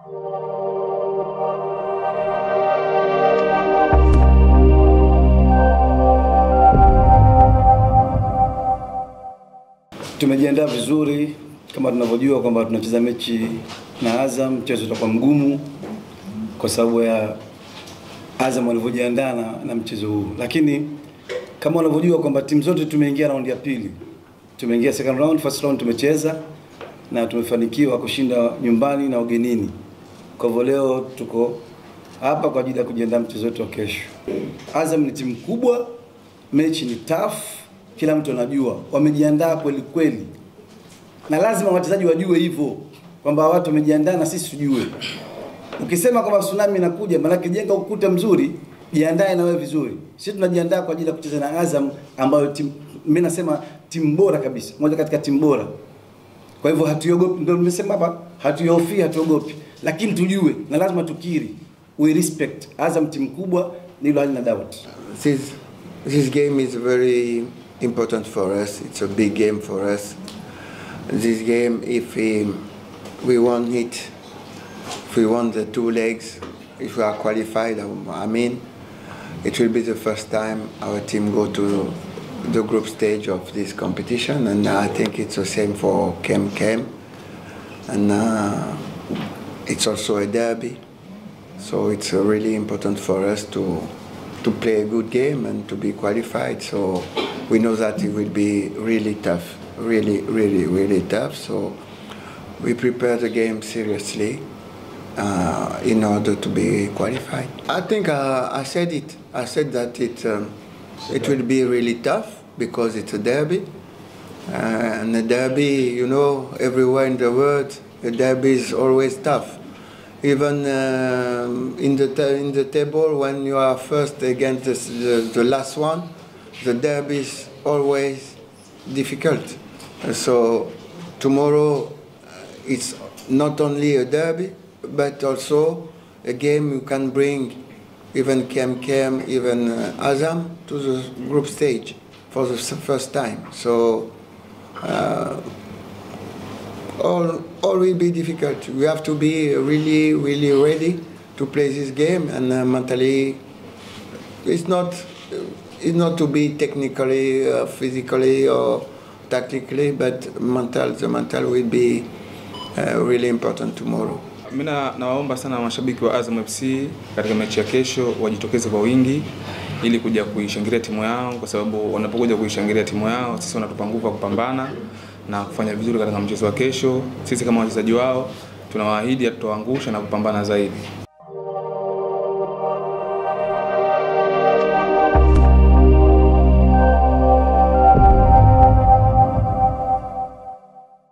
Tumejiandaa vizuri kama tunavyojua kwamba tunacheza mechi na Azam. Mchezo utakuwa mgumu kwa sababu ya Azam walivyojiandaa na mchezo huu. Lakini kama unavyojua kwamba timu zote tumeingia round ya pili. Tumeingia second round, first round tumecheza na tumefanikiwa kushinda nyumbani na ugenini. Kwa hivyo leo tuko hapa kwa ajili ya kujiandaa mchezo wetu wa kesho. Azam ni timu kubwa, mechi ni tough. Kila mtu anajua wamejiandaa kweli kweli, na lazima wachezaji wajue hivyo kwamba watu wamejiandaa na sisi tujue. Ukisema kwamba tsunami inakuja, maana jenga ukuta mzuri, jiandae na wewe vizuri. Sisi tunajiandaa kwa ajili ya kucheza na Azam ambayo mimi nasema timu bora kabisa, moja katika timu bora. Kwa hivyo hatuogopi, ndio nimesema hapa, hatuhofii, hatuogopi, lakini tujue na lazima tukiri, we respect Azam, timu kubwa, nilo halina doubt. This game is very important for us. It's a big game for us. This game, if we won it, if we won the two legs, if we are qualified, I mean, it will be the first time our team go to the group stage of this competition, and I think it's the same for KMKM, and it's also a derby, so it's really important for us to play a good game and to be qualified. So we know that it will be really tough, really tough. So we prepare the game seriously in order to be qualified. I think I said it. I said that it will be really tough because it's a derby, and a derby, you know, everywhere in the world, a derby is always tough. Even in the table, when you are first against the last one, the derby is always difficult. So tomorrow, it's not only a derby, but also a game you can bring even KMKM, even Azam to the group stage for the first time. So all will be difficult. We have to be really ready to play this game, and mentally, it's not to be technically, physically, or tactically, but the mental will be really important tomorrow. Mimi nawaomba sana mashabiki wa Azam FC katika mechi ya kesho wajitokeze kwa wingi ili kuja kuishangilia timu yao, kwa sababu wanapokuja kuishangilia timu yao sisi wanatupa nguvu ya kupambana na kufanya vizuri katika mchezo wa kesho. Sisi kama wachezaji wao tunawaahidi hatutoangusha na kupambana zaidi.